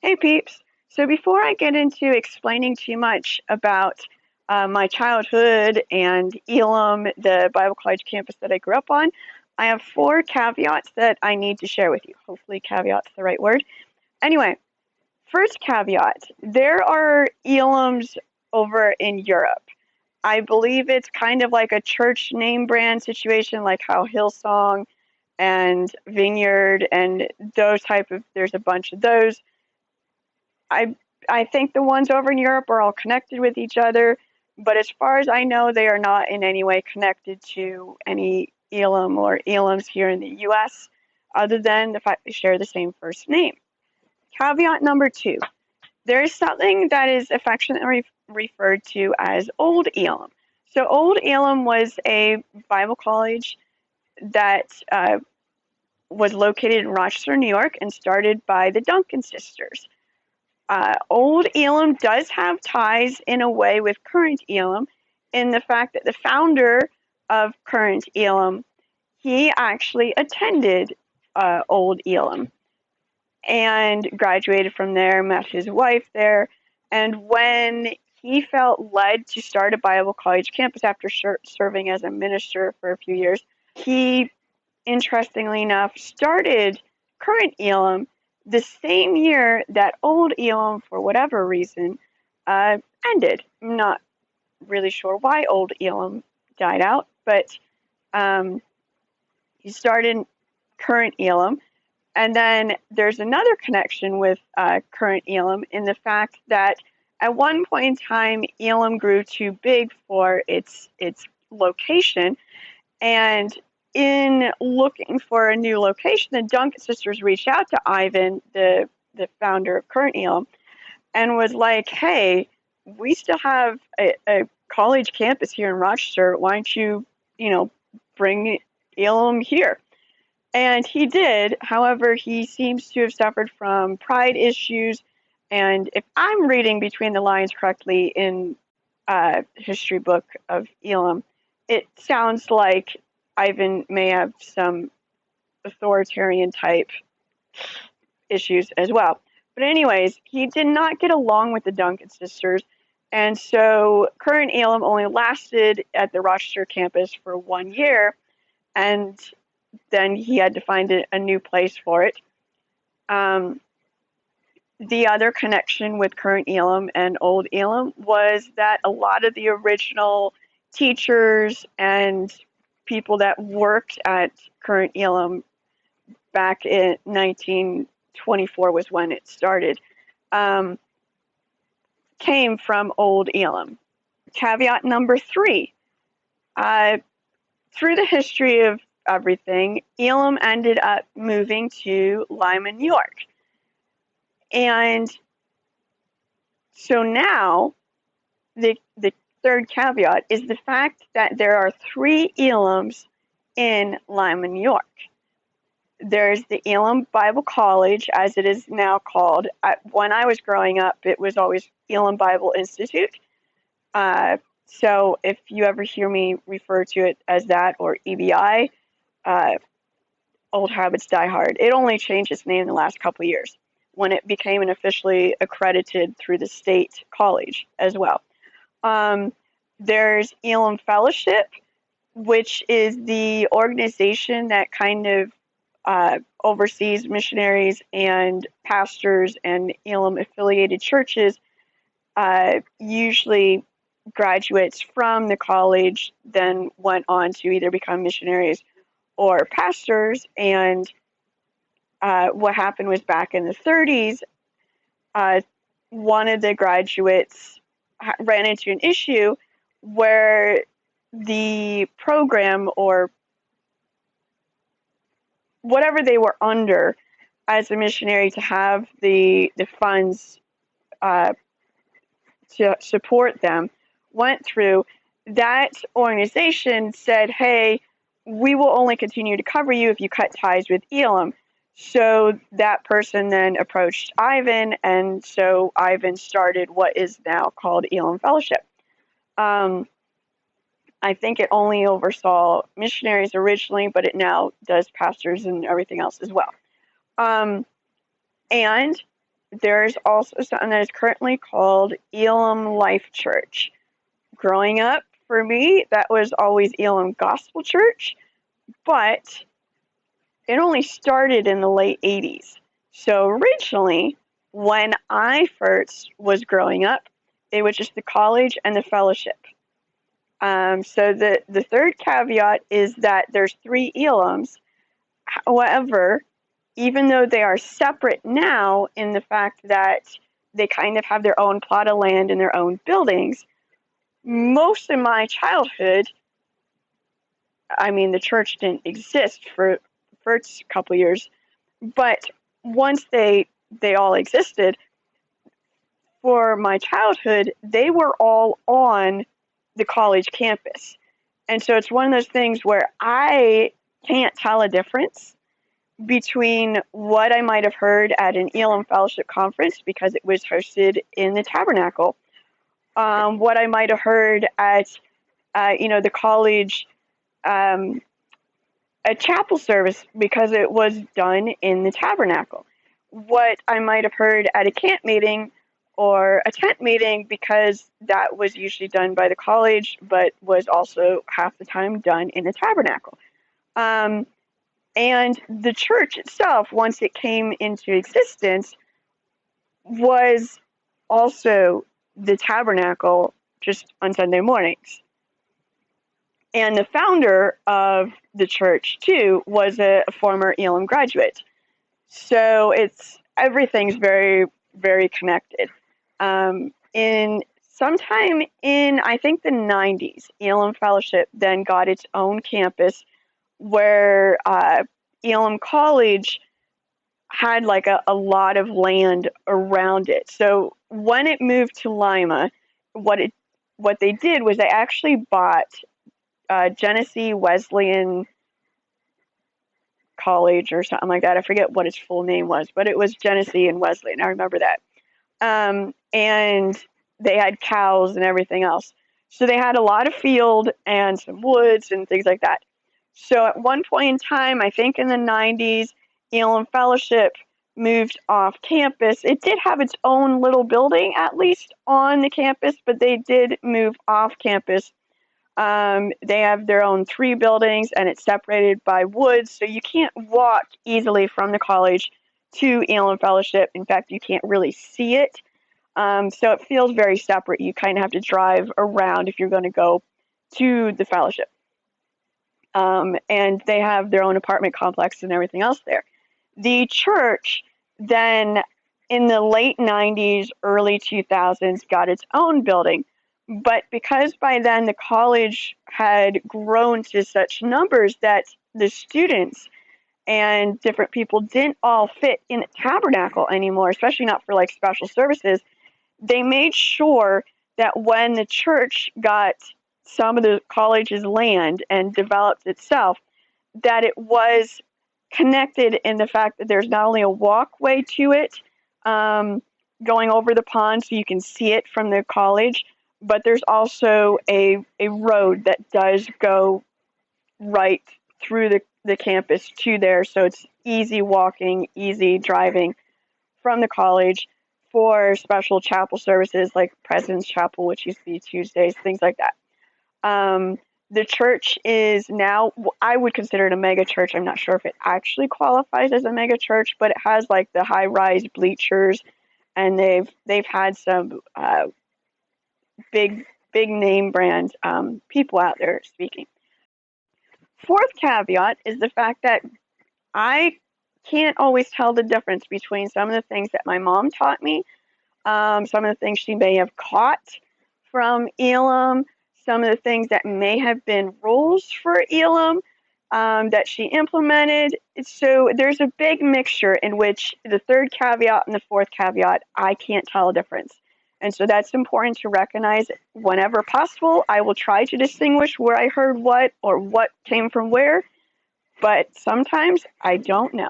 Hey peeps. So before I get into explaining too much about my childhood and Elim, the Bible College campus that I grew up on, I have four caveats that I need to share with you. Hopefully, caveat's the right word. Anyway, first caveat, there are Elims over in Europe. I believe it's kind of like a church name brand situation, like how Hillsong and Vineyard and those type of, there's a bunch of those. I I think the ones over in Europe are all connected with each other, but as far as I know, they are not in any way connected to any Elam or Elims here in the U.S., other than the fact they share the same first name. Caveat number two, there is something that is affectionately referred to as Old Elam. So Old Elam was a Bible college that was located in Rochester, New York, and started by the Duncan sisters. Old Elam does have ties in a way with current Elam in the fact that the founder of current Elam, he actually attended Old Elam and graduated from there, met his wife there, and when he felt led to start a Bible college campus after serving as a minister for a few years, he, interestingly enough, started current Elam the same year that Old Elam, for whatever reason, ended. I'm not really sure why Old Elam died out, but he started current Elam. And then there's another connection with current Elam in the fact that at one point in time, Elam grew too big for its location, and in looking for a new location, the Duncan sisters reached out to Ivan, the founder of current Elam, and was like, "Hey, we still have a college campus here in Rochester. Why don't you bring Elam here?" And he did. However, he seems to have suffered from pride issues. And if I'm reading between the lines correctly in history book of Elam, it sounds like Ivan may have some authoritarian type issues as well. But anyways, he did not get along with the Duncan sisters. And so current Elam only lasted at the Rochester campus for 1 year. And then he had to find a new place for it. The other connection with current Elam and old Elam was that a lot of the original teachers and people that worked at current Elam back in 1924 was when it started, came from old Elam. Caveat number three, through the history of everything, Elam ended up moving to Lima, New York. And so now, the third caveat is the fact that there are three Elims in Lima, New York. There's the Elim Bible College, as it is now called. When I was growing up, it was always Elim Bible Institute. So if you ever hear me refer to it as that or EBI, old habits die hard. It only changed its name in the last couple of years when it became an officially accredited through the state college as well. There's Elim Fellowship, which is the organization that kind of oversees missionaries and pastors and Elim affiliated churches, usually graduates from the college then went on to either become missionaries or pastors. And what happened was back in the 30s, one of the graduates ran into an issue where the program or whatever they were under as a missionary to have the funds to support them went through, that organization said, hey, we will only continue to cover you if you cut ties with Elim. So that person then approached Ivan, and so Ivan started what is now called Elim Fellowship. I think it only oversaw missionaries originally, but it now does pastors and everything else as well. And there's also something that is currently called Elim Life Church. Growing up, for me, that was always Elim Gospel Church, but it only started in the late 80s. So originally, when I first was growing up, it was just the college and the fellowship. So the third caveat is that there's 3 Elims. However, even though they are separate now in the fact that they kind of have their own plot of land and their own buildings, most of my childhood, I mean, the church didn't exist for the first couple years, but once they all existed, for my childhood, they were all on the college campus. And so it's one of those things where I can't tell a difference between what I might have heard at an Elim Fellowship conference because it was hosted in the Tabernacle, what I might have heard at, the college, a chapel service because it was done in the Tabernacle, what I might have heard at a camp meeting or a tent meeting because that was usually done by the college, but was also half the time done in the Tabernacle. And the church itself, once it came into existence, was also the Tabernacle just on Sunday mornings. And the founder of the church, too, was a former Elim graduate. So everything's very, very connected. Sometime in, I think, the 90s, Elim Fellowship then got its own campus where Elim College had like a lot of land around it. So when it moved to Lima, what they did was they actually bought Genesee Wesleyan College or something like that. I forget what its full name was, but it was Genesee and Wesleyan. I remember that. And they had cows and everything else. So they had a lot of field and some woods and things like that. So at one point in time, I think in the 90s, Elim Fellowship moved off campus. It did have its own little building, at least on the campus, but they did move off campus. They have their own 3 buildings, and it's separated by woods, so you can't walk easily from the college to Elim Fellowship. In fact, you can't really see it. So it feels very separate. You kind of have to drive around if you're going to go to the fellowship. And they have their own apartment complex and everything else there. The church then, in the late 90s, early 2000s, got its own building. But because by then the college had grown to such numbers that the students and different people didn't all fit in the tabernacle anymore, especially not for like special services, they made sure that when the church got some of the college's land and developed itself, that it was connected in the fact that there's not only a walkway to it, going over the pond so you can see it from the college, but there's also a road that does go right through the campus to there, so it's easy walking, easy driving from the college for special chapel services like President's Chapel, which used to be Tuesdays, things like that. The church is now, I would consider it a mega church. I'm not sure if it actually qualifies as a mega church, but it has like the high-rise bleachers, and they've had some big name brand people out there speaking. Fourth caveat is the fact that I can't always tell the difference between some of the things that my mom taught me, some of the things she may have caught from Elim, some of the things that may have been rules for Elim that she implemented. So there's a big mixture in which the third caveat and the fourth caveat, I can't tell a difference. And so that's important to recognize whenever possible. I will try to distinguish where I heard what or what came from where, but sometimes I don't know.